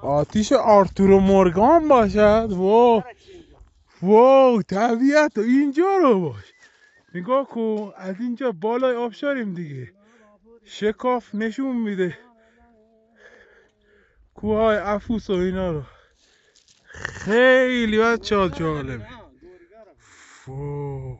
آتیش آرتورو مورگان باشد. واو طبیعت اینجا رو باش نگاه کن. از اینجا بالای آبشاریم دیگه. شکاف نشون میده کوههای افوس و اینا رو. خیلی بچه جالبه. واو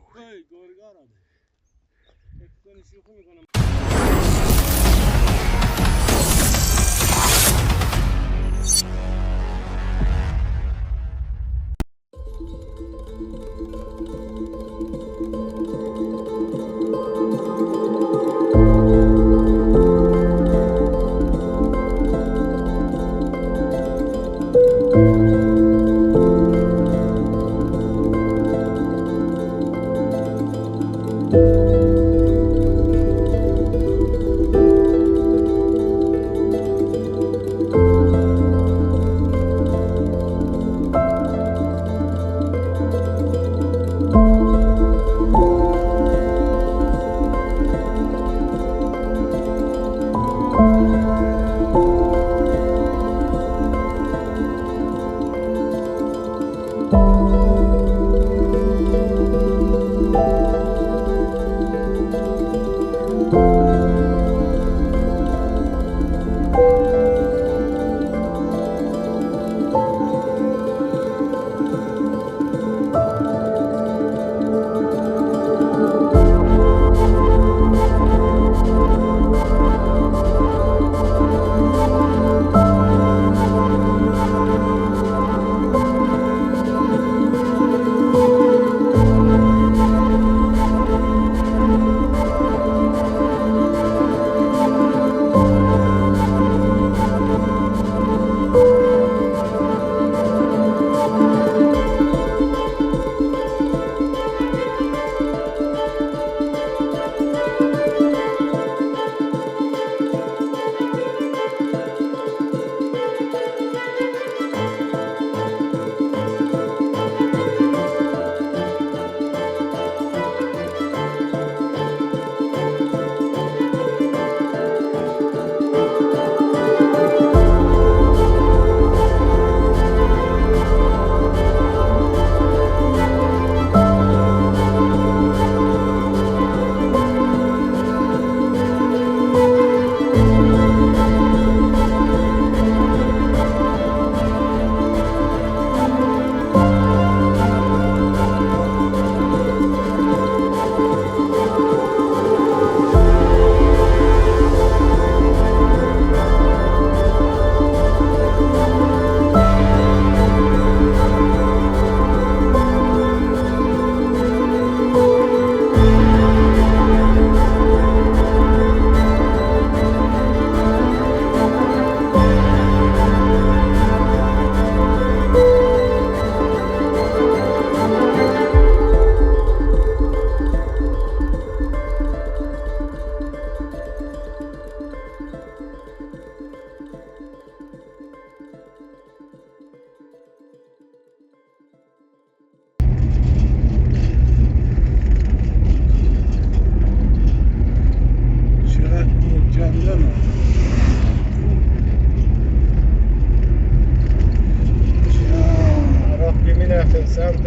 سمت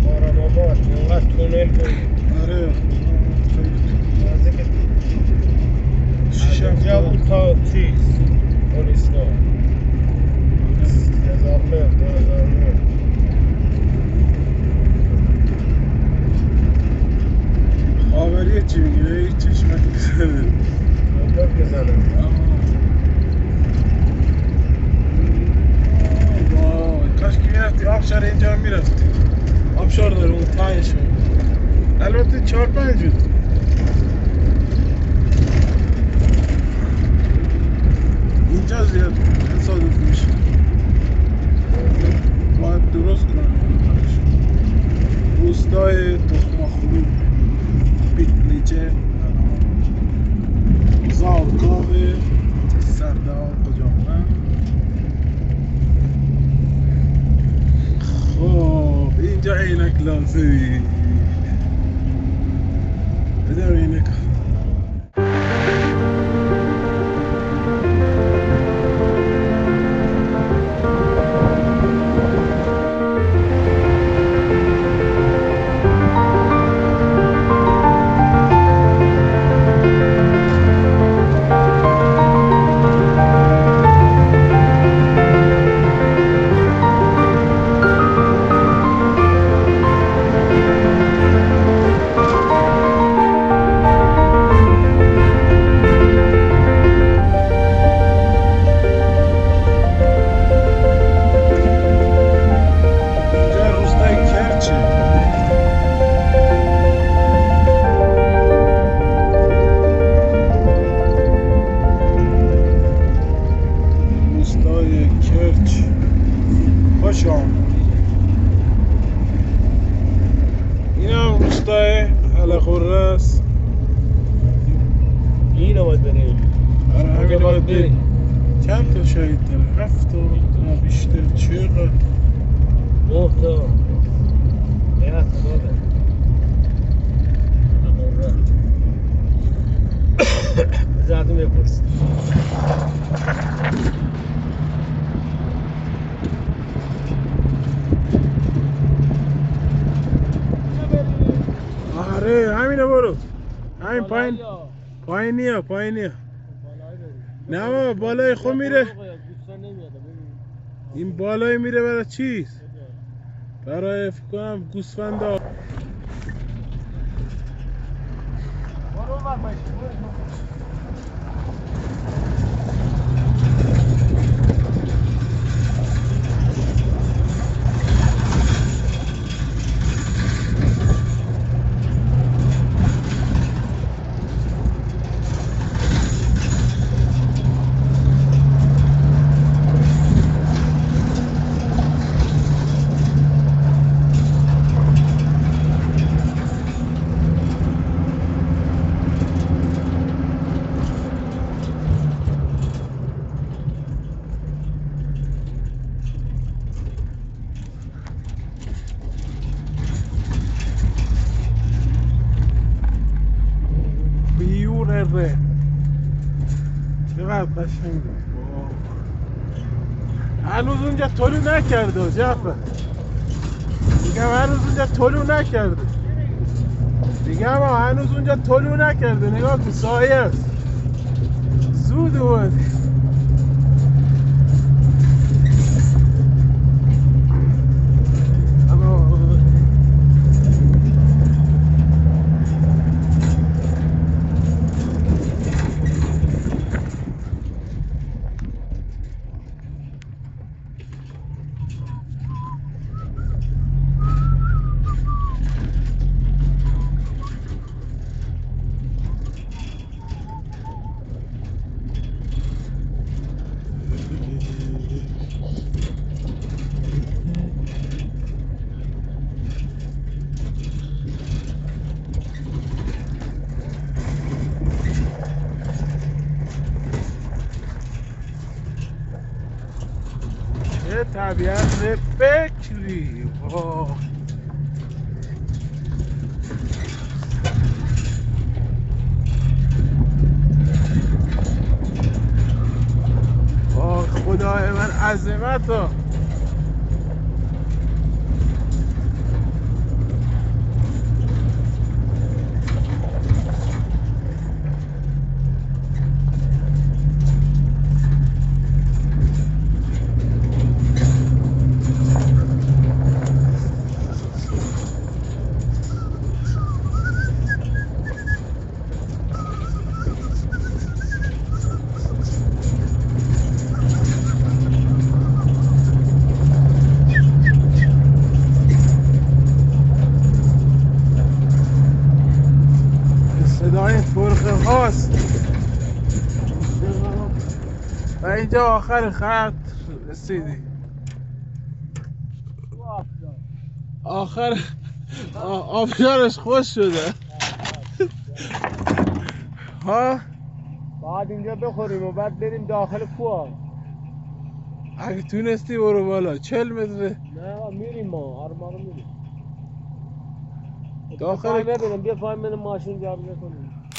آرام‌آباد اینقدر تونل بود. آره نزدیک اینجا بود تا چیز پلیسگاه 2009 2009 خاوریه چی میگه؟ چشمک بزنه موتور بزنه. کاش که میرفتی آبشار اینجا میرفتی. آبشار داره اون تایش. البته 4-5 بود. اینجا زیاد تصادف میشه. باید درست کنم. روستای تخماخلو پیتلیچه زالگاوه سردار قجامه. خب اینجا عینک لازمی بده عینک. کرچ خوش آمد. این هم روستای حلق‌قره است. این رو باید بریم. آره همین باید باید بریم. بریم. چند تا شهید داره؟ 7 تا نه بیشتر. چقدر 9 تا. نه تا داره. زدم بپرس. آره همینه برو. همین پایین پایینیه پایینیه. نه بابا بالای خود میره. این بالای میره برای چیز؟ برای فکر کنم گوسفندا. بیوره چقدر قشنگه. هنوز اونجا طلوع نکرده جعفر. میگم هنوز اونجا طلوع نکرده. میگم هنوز اونجا طلوع نکرده. نگاه کن سایه است. زود اومدی. چه طبیعت فکری. خدای من عظمت ها. صدای فرقه هاست و اینجا آخر خط رسیدی. آخر آبشارش خوش شده ها. بعد اینجا بخوریم و بعد بریم داخل کوه. اگه تونستی برو بالا 40 متره. نه میریم ما رو میریم داخل ببینم بیا پایین من ماشین جابجا کنیم.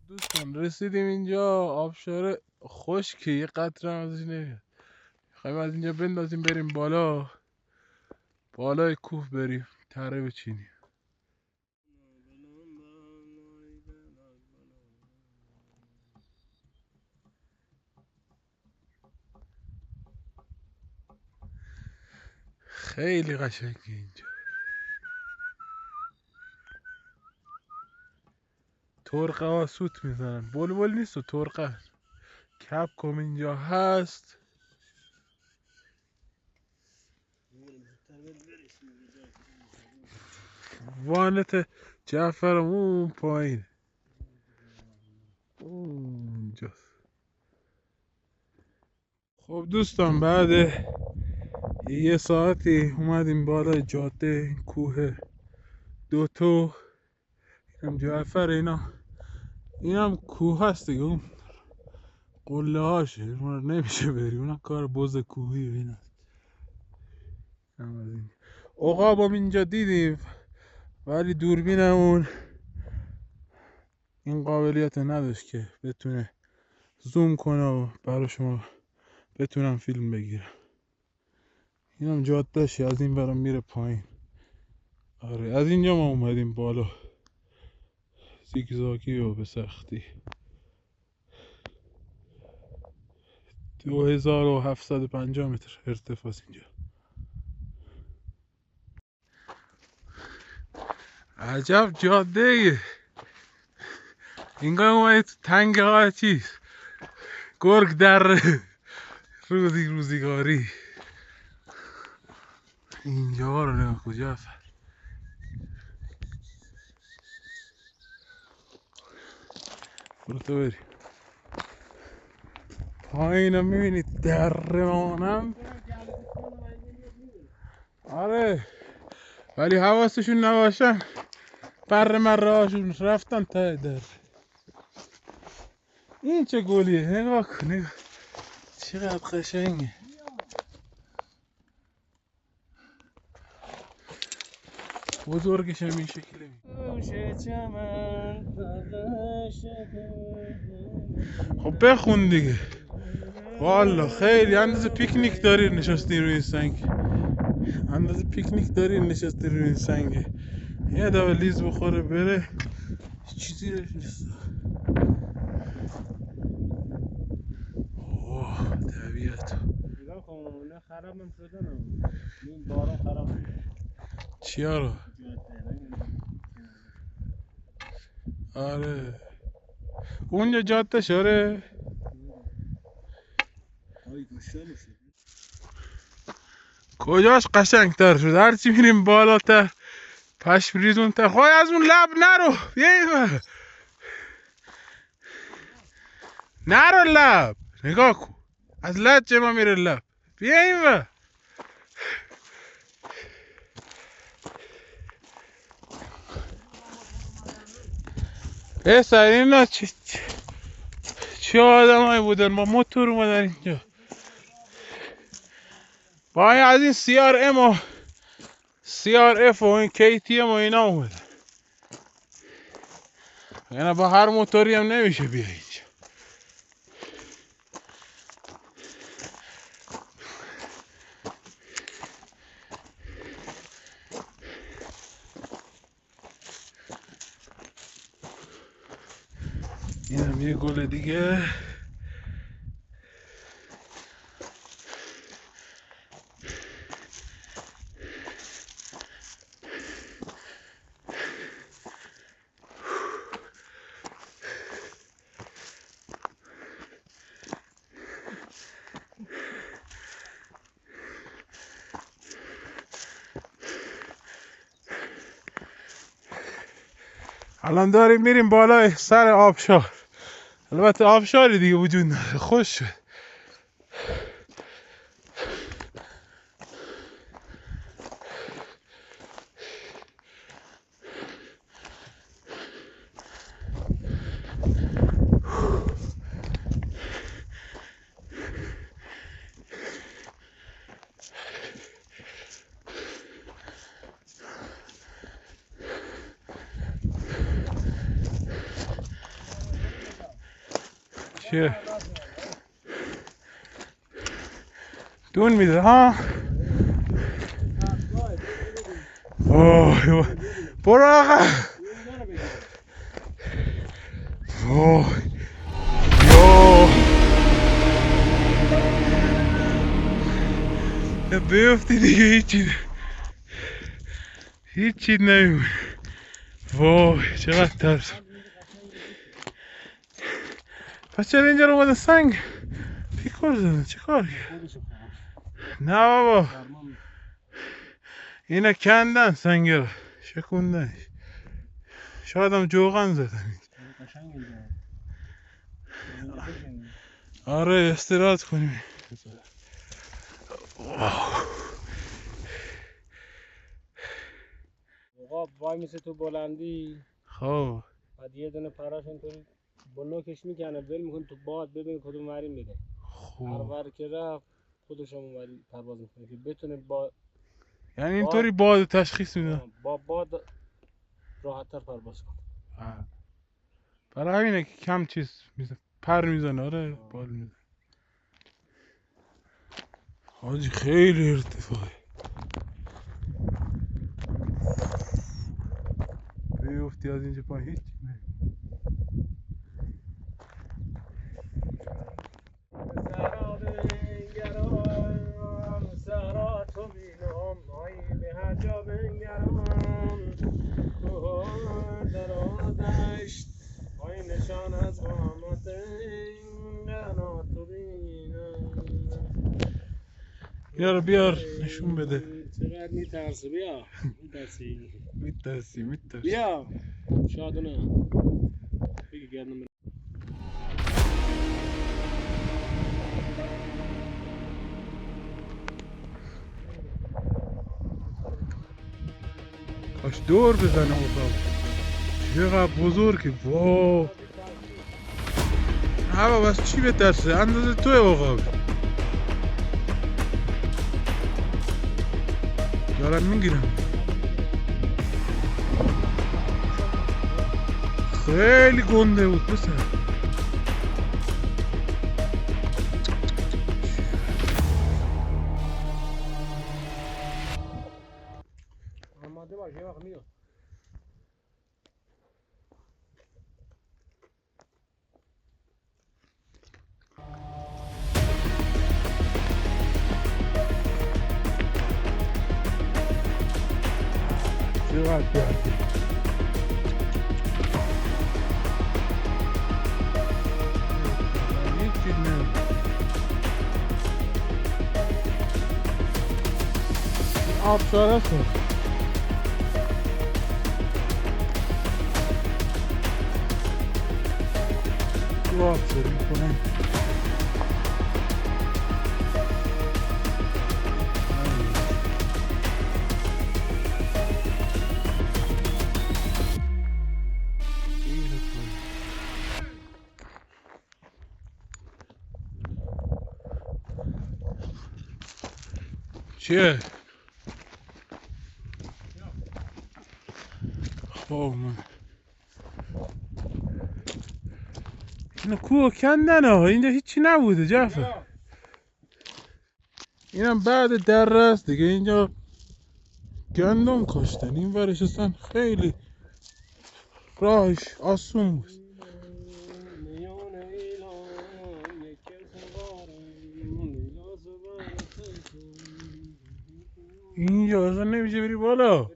دوستان رسیدیم اینجا. آبشار خشکه یه قطره ازش نمیاد. میخوایم از اینجا بندازیم بریم بالا. بالای کوه بریم تره بچینیم. خیلی قشنگه اینجا. ترقه ها سوت میزنن. بلبل نیست و ترقه. کپکم اینجا هست. وانت جعفرم اون پایین اونجاست. خب دوستان، بعد یه ساعتی اومدیم بالای جاده این کوه دوتو. اینم جعفر، اینم کوه هست دیگه. اون قله هاشه، اون نمیشه بری، اونم کار بز کوهی و این هست. عقاب هم اینجا دیدیم ولی دوربینمون این قابلیت نداشت که بتونه زوم کنه و برای شما بتونم فیلم بگیرم. اینم جادهشه، از این برام میره پایین. آره، از اینجا ما اومدیم بالا زیگزاگی و به سختی. 2750 متر ارتفاع اینجا. عجب جاده ایه. اینگاه اومدی تو تنگ های چیز گرگ در روزیگاری. اینجا رو نگاه کجا برو تو بری پایین هم میبینید در مانم. آره ولی حواسشون نباشن بر مره هاشون رفتن ته در. این چه گلیه، نگاه کن، نگاه چقدر قشنگه. بزرگش هم این شکله. خب بخون دیگه. والا خیلی اندازه پیکنیک داری نشستی روی این سنگ. اندازه پیکنیک داری نشستی روی این سنگ. یه دفعه لیز بخوره بره چیزی روش نیست. اوه طبیعت. نگاه کن اونا خراب هم شدن. این باران خراب شد. چیا رو؟ آره اونجا جاده شاره. کجاش قشنگ تر شد؟ هرچی میریم بالاتر پشم ریزون تر. خواهی از اون لب نرو، بیا این نرو لب. نگاه کن از لجه ما میره لب. بیا این پسر اینا چه آدم هایی بودن با موتور اومدن اینجا. با از این CRM و CRF و این KTM و اینا اومدن. یعنی با هر موتوری هم نمیشه بیا اینجا. اینم یه گل دیگه. الان داریم میریم بالای سر آبشار. البته آبشاری دیگه وجود نداره، خوش شد. چیه؟ دون میده ها؟ اوه برو آقا. اوه یو بیفتی دیگه هیچی نمیمونه. وای چقدر ترس. پس چرا اینجا رو اومدن سنگ پیکر زدن؟ چه کاری؟ نه بابا اینا کندن سنگ رو شکوندنش. شاید هم جوغن زدن. آره استراحت کنیم. آقا وای میسه تو بلندی خب بعد یه دونه پراش اینطوری با نوکش میکنه ول میکنه تو باد ببین کدوم وری میره. هر خب ور که رفت خودش هم اونوری پرواز میکنه که بتونه با یعنی باد اینطوری باد تشخیص میده. با باد راحت‌تر پرواز کنه. برای همینه که کم چیز پر میزنه. آره بال میزنه. حاجی خیلی ارتفاعه. بیفتی از اینجا پایین هیچ نه. سهرا تو بینم آی به هر جا بنگرم در آدشت آی نشان از قامت گنا تو بینم. اینا رو بیار نشون بده. چقدر میترسه بیا میترسی میترسی بیا شادونه بگی گردم کاش دور بزنه اتاق. چقدر بزرگه. واو. هوا بس چی بترسه اندازه توی عقاب. دارم میگیرم. خیلی گنده بود پسر. آماده باش یه وقت میاد. چقدر گرده. هیچی نه. آب شاره شد. تو آب شده میکنم. چیه؟ خب من اینو کوه کندن ها. اینجا هیچی نبوده جعفر. اینم بعد دره است دیگه. اینجا گندم کاشتن. این ورش اصلا خیلی راهش آسون بود. اینجا اصلا نمیشه بری بالا.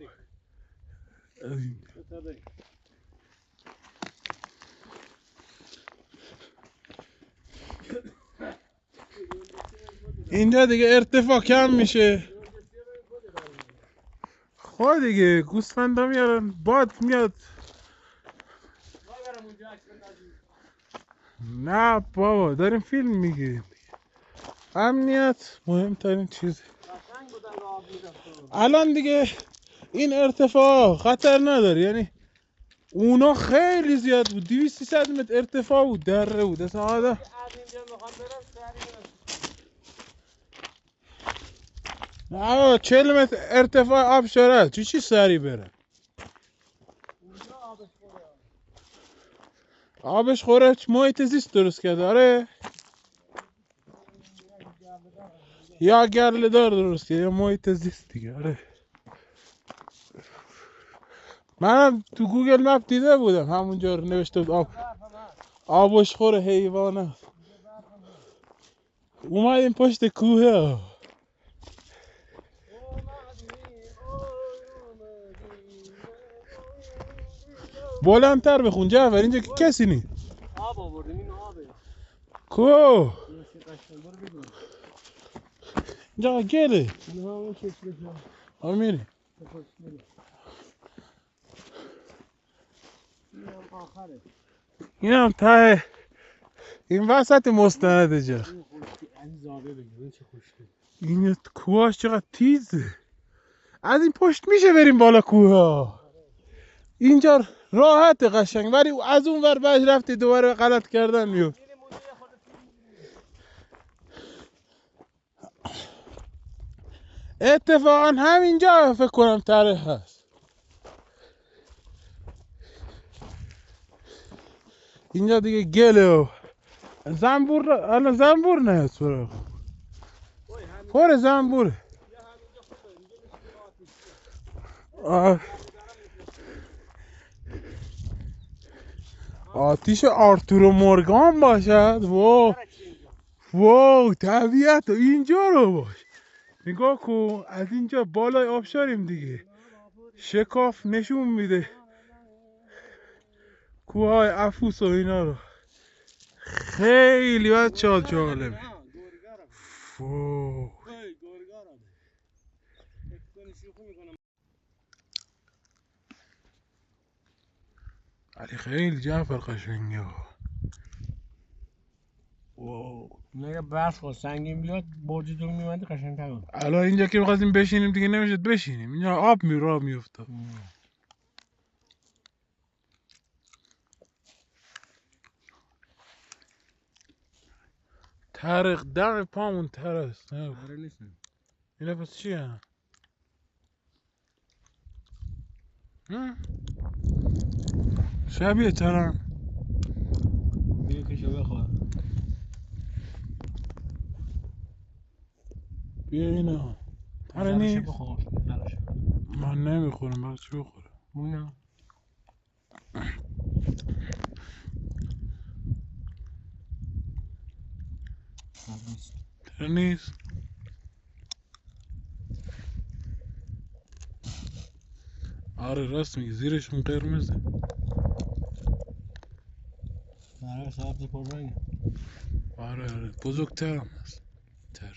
اینجا دیگه ارتفاع کم میشه. خب دیگه گوسفندا میارن باد میاد. نه بابا داریم فیلم میگیریم. امنیت مهمترین چیزه. الان دیگه این ارتفاع خطر نداره. یعنی اونا خیلی زیاد بود. 200-300 متر ارتفاع بود. دره بود اصلا آدم. نه 40 متر ارتفاع آب شاره. چی سری بره. آبش خوره محیط زیست درست کرده. آره یا گرله دار درست کرده یا محیط زیست دیگه. آره منم تو گوگل مپ دیده بودم همونجا رو نوشته بود آبش خوره حیوانات. اومدیم پشت کوه. بلندتر بخون جعفر. اینجا که کسی نی. آب آوردیم این آبه. کو اینجا گله. آره میری. این هم ته این وسط مستنده جا. این زاویه بگیر این چه خوشگل. این کوهاش چقدر تیزه. از این پشت میشه بریم بالا کوه ها. اینجا راحت قشنگ، ولی از اون ور بهش رفتی دوباره غلط کردن میفت. اتفاقا همینجا فکر کنم تره هست. اینجا دیگه گله و زنبور، الان زنبور نه سراغ پر زنبوره. آتیش آرتورو مورگان باشد. واو طبیعت اینجا رو باش نگاه کن. از اینجا بالای آبشاریم دیگه، شکاف نشون میده کوههای افوس و اینا رو. خیلی بچه‌ها جالبه. واو علی خیلی جعفر قشنگه. واو نه برف و سنگین بیاد برج تو میبندی قشنگ‌تر بود. الان اینجا که می‌خواستیم بشینیم دیگه نمیشد بشینیم، اینجا آب راه میافتاد. طارق دم پامون تر است. آره نیستن. اینا پس چیه؟ شبیه ترم. بیا کشو بخور. بیا اینا تره نیست. بخور. من نمیخورم، برای چی بخورم؟ نه. تره نیست. آره راست میگی، زیرشون قرمزه. آره سبز پررنگه. آره بزرگتر هم هست. تره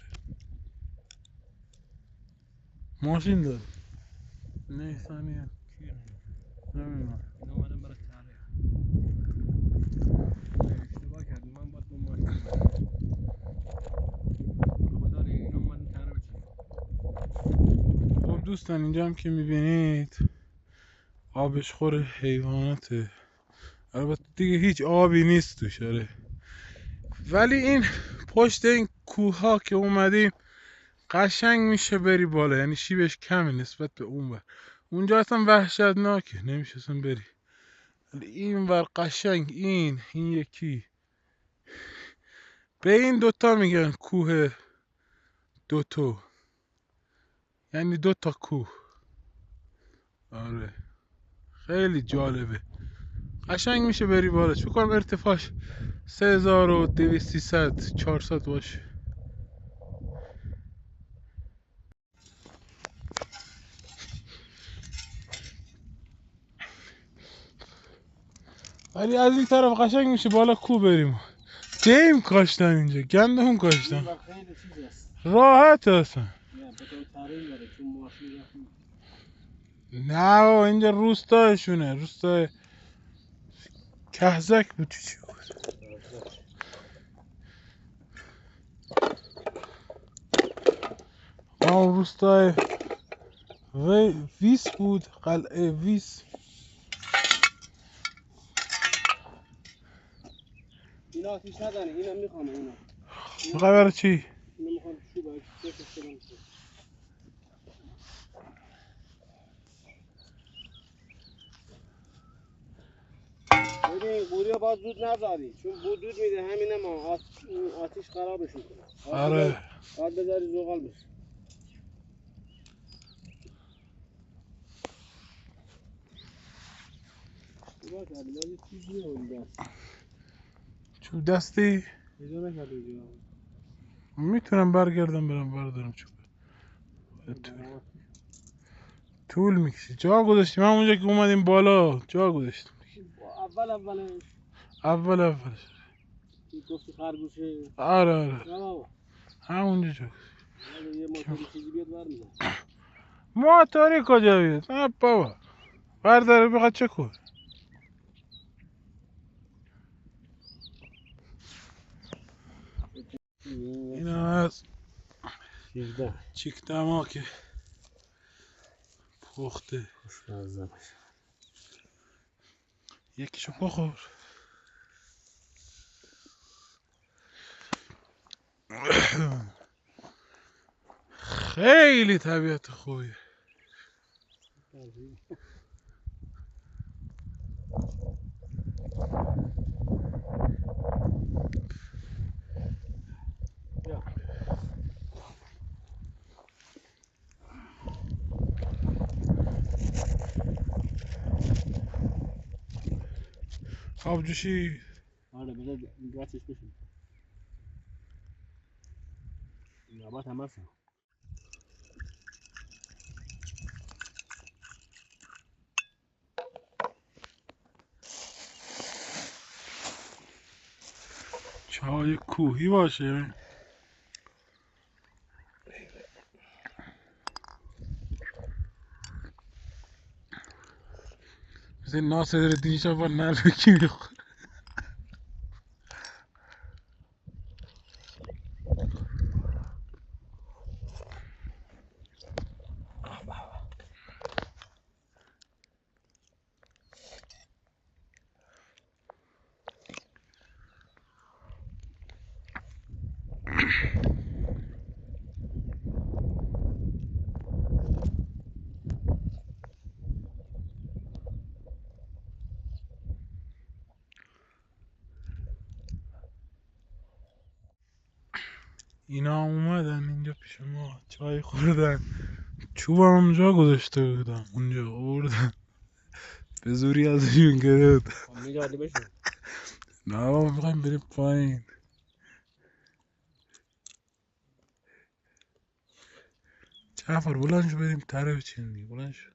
ماشین داره. نه ثانیه نمیدونم. این اومدم برای تره. اشتباه کردم، من باید با ماشین اما داره این اومدم تره بچینم. خب دوستان اینجا هم که میبینید آبش خور حیواناته. البته دیگه هیچ آبی نیست توش. آره ولی این پشت این کوه ها که اومدیم قشنگ میشه بری بالا، یعنی شیبش کمه نسبت به اون ور. اونجا اصلا وحشتناکه، نمیشه اصلا بری. ولی این ور قشنگ، این یکی به این دوتا میگن کوه دوتو، یعنی دوتا کوه. آره خیلی جالبه، قشنگ میشه بری بالا. فکر کنم ارتفاعش 3200 400 باشه. ولی از این طرف قشنگ میشه بالا کوه بریم. دیم کاشتن اینجا، گندم کاشتن، خیلی چیز است. راحت اصلا. نه بطور تره داره چون ماشین رفتیم. نه بابا اینجا روستایشونه، روستای کهزک بود چی بود. روستای ویس بود، قلعه ویس. اینا آتیش نداره، اینا میخوام اینا. میخوای برای چی؟ اینا میخوام چوب بکش کنم. ببین قوریا باید زود نذاری چون بود دود میده همینه ما آتیش خرابش میکنه. آره باید بذاری زغال بشه. باید یه چیز میمونی دست. چوب دستی؟ پیدا نکرده اینجا. میتونم برگردم برم بردارم چوب. طول میکشه. جا گذاشتیم همونجا که اومدیم بالا، جا گذاشتیم اولش گفتی خرگوشه. آره نه بابا همونجا جا یه موتوری چیزی بیاد برمیدن. موتوری کجا بیاد؟ نه بابا برداره بخواد چه کن. اینا هست 13 چیک دماکه پخته. خوشمزه باشه. یکیشو بخور. خیلی طبیعت خوبیه. آبجوشی آره بذار گچش بشین. نبات هم هست. چای کوهی باشه. مثل ناصر دیشب با نلوکی میخور. اینا اومدن اینجا پیش ما چای خوردن. چوبم اونجا گذاشته بودم اونجا آوردن به زوری ازشون گرفت. میدادی بشین. نه بابا میخوایم بریم پایین. جعفر بلند شو بریم تره بچینیم دیگه. بلند شو.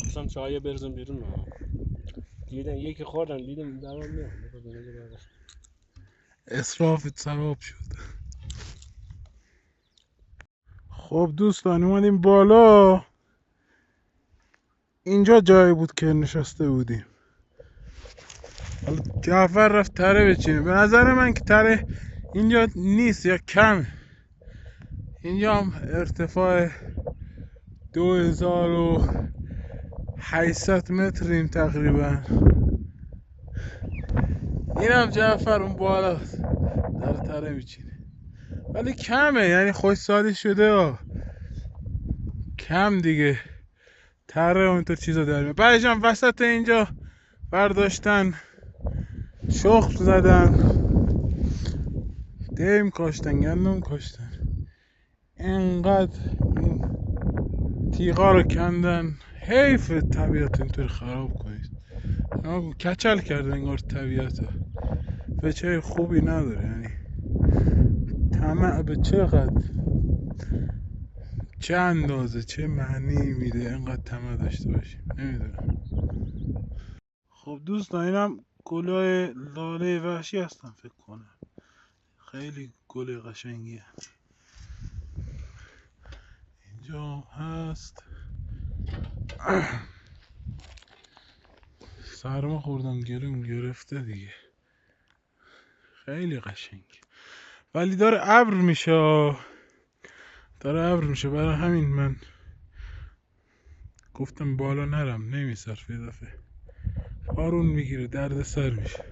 اصلا چای برزن بیرون ها. دیدن یکی خوردن دیدم دوام میاد. اسراف ثواب شد. خب دوستان اومدیم بالا. اینجا جایی بود که نشسته بودیم. حالا جعفر رفت تره بچینه. به نظر من که تره اینجا نیست یا کمه. اینجا هم ارتفاع 2800 متریم تقریبا. این هم جعفر اون بالاست در تره میچینه ولی کمه، یعنی خوش سالی شده کم دیگه. تره و اینطور چیزا داریم. بعدش هم وسط اینجا برداشتن شخم زدن، دیم کاشتن، گندم کاشتن. اینقدر این تیغا رو کندن. حیف طبیعت اینطور خراب کنید. کچل کرده انگار طبیعت ها. به چه خوبی نداره. یعنی طمع به چقدر، چه اندازه، چه معنی میده اینقدر طمع داشته باشیم نمیدونم. خب دوستان اینم گلای لاله وحشی هستن فکر کنم. خیلی گل قشنگیه. اینجا هست. سرما خوردم گلوم گرفته دیگه. خیلی قشنگ ولی داره ابر میشه. برای همین من گفتم بالا نرم. نمیصرف یه دفعه بارون میگیره درد سر میشه.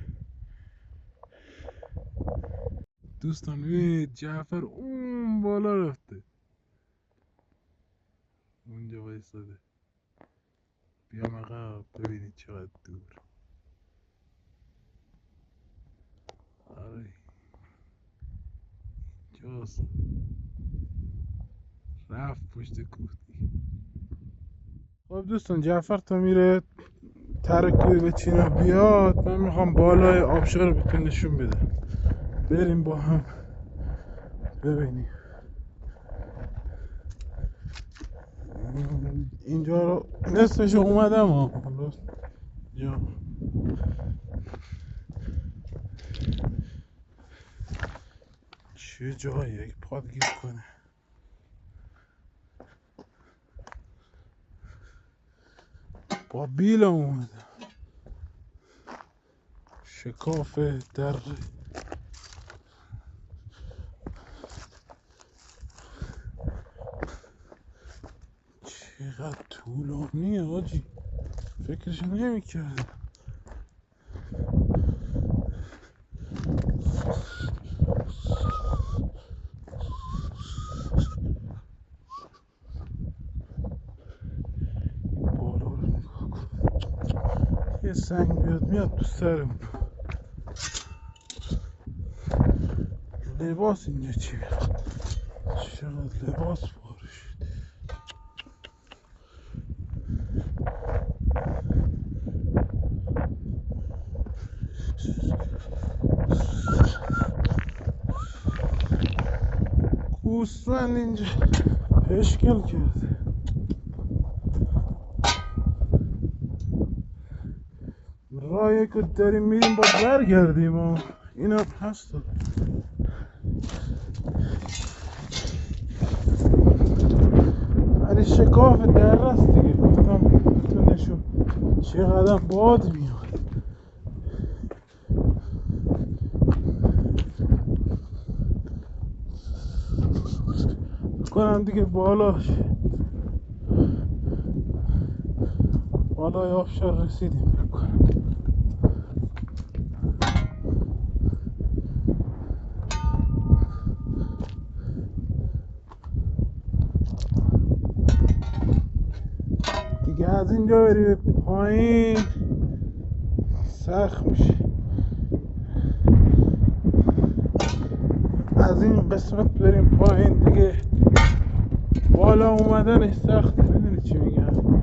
دوستان ببینید جعفر اون بالا رفته. اونجا وایساده. بیام عقب ببینید چقدر دور. آره جاست. رفت پشت کوه دیگه. خب دوستان جعفر تا میره تره کوی بچینه بیاد، من میخوام بالای آبشار رو بهتون نشون بدم. بریم با هم ببینیم. اینجا رو نصفش اومدم حالا جا چه جایی اگه پاد گیر کنه. با بیلم اومدم. شکاف در چقدر طولانیه آجی، فکرش نمی‌کردم. بالا رو نگاه کن، یه سنگ میاد تو سرمون. لباس اینجا چی میخواد؟ چقدر لباس پاره شد. گوسفند اینجا اشکال کرده. راهی که داریم میریم با برگردیم و اینا هست. ولی شکاف در است دیگه، گفتم تو نشون چقدر باد میاد. کنم دیگه بالای آبشار رسیدیم بکنم. دیگه از اینجا بری به پایین سخت میشه. از این قسمت بریم پایین دیگه بالا اومدنش سخته. میدونی چی میگم؟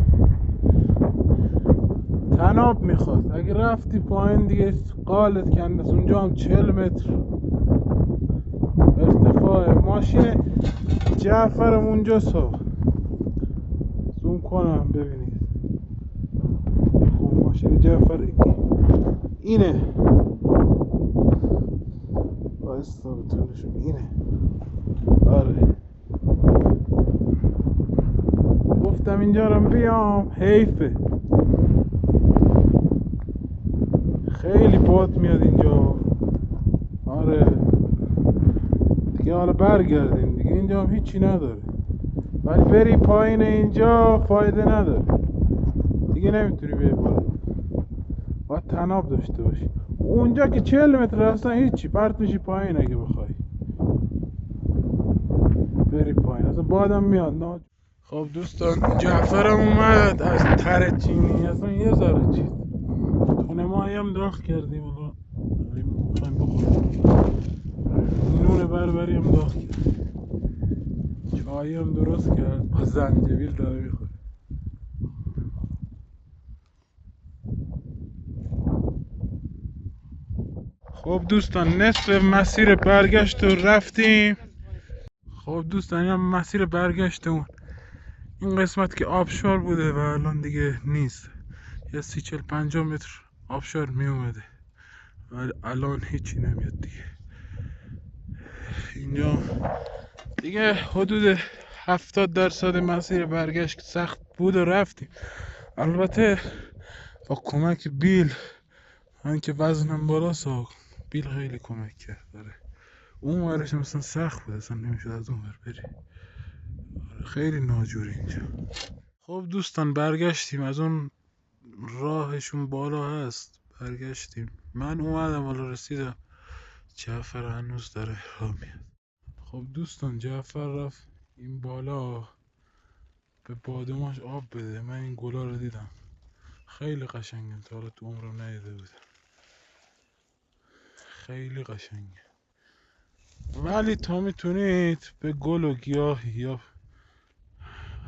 تناب میخواد. اگه رفتی پایین دیگه قالت کنده. اونجا هم 40 متر ارتفاع. ماشین جعفرم اونجا زوم کنم ببینید. خب ماشین جعفر اینه، بایستا بتونشون اینه. آره گفتم اینجا رو بیام، حیفه خیلی باد میاد اینجا. آره دیگه حالا برگردیم دیگه، اینجا هم هیچی نداره. ولی بری پایین اینجا فایده نداره دیگه، نمیتونی بری بالا، باید تناب داشته باشی. اونجا که 40 متر اصلا هیچی، پرت میشی پایین اگه بخوای بری پایین، اصلا بادم میاد. خب دوستان جعفرم اومد از تر چینی، اصلا یه ذره چیز خونه ماهی هم داغ کردیم، الان میخوایم بخوریم. نون بربری هم داغ کرد، چایی هم درست کرد با زنجبیل داره میخوره. خب دوستان نصف مسیر برگشت رو رفتیم. خب دوستان این مسیر برگشتمون، این قسمت که آبشار بوده و الان دیگه نیست. یه 30-40-50 متر آبشار می اومده ولی الان هیچی نمیاد دیگه. اینجا دیگه حدود 70% مسیر برگشت سخت بود و رفتیم. البته با کمک بیل، من که وزنم بالا بیل خیلی کمک کرد. داره اون ورش مثلا سخت بود، اصلا نمیشد از اون ور بری. خیلی ناجور اینجا. خب دوستان برگشتیم، از اون راهشون بالا هست، برگشتیم. من اومدم حالا رسیدم، جعفر هنوز داره راه میاد. خب دوستان جعفر رفت این بالا به بادوماش آب بده. من این گلا رو دیدم خیلی قشنگه، تا حالا تو عمرم ندیده بودم. خیلی قشنگه، ولی تا میتونید به گل و گیاه یا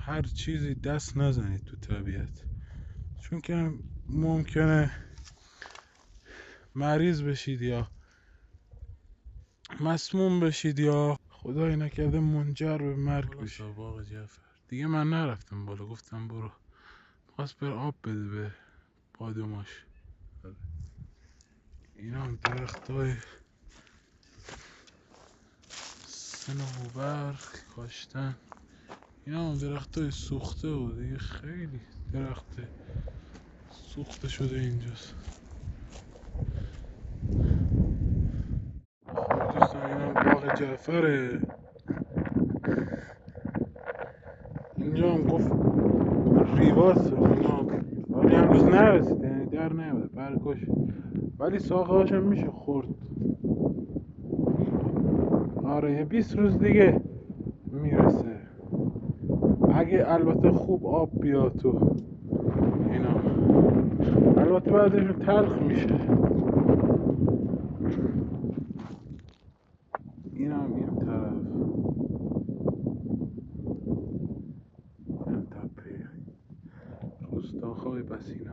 هر چیزی دست نزنید تو طبیعت، چون که ممکنه مریض بشید یا مسموم بشید یا خدای نکرده منجر به مرگ بشید. باغ جعفر دیگه من نرفتم بالا، گفتم برو، خواست بر آب بده به بادوماش. اینا هم درخت های صنوبر کاشتن، اینا هم درخت های سوخته و دیگه خیلی درخت سوخته شده اینجاست. خب دوستان این هم باغ جعفره. اینجا هم گفت ریواز ولی هنوز نرسید، یعنی در نیامده برکش، ولی ساقه هاشم میشه خورد. آره یه 20 روز دیگه میرسه، اگه البته خوب آب بیاد تو اینا. البته بعدش تلخ میشه. اینا هم این طرف، این تپه روستاخای بسینا.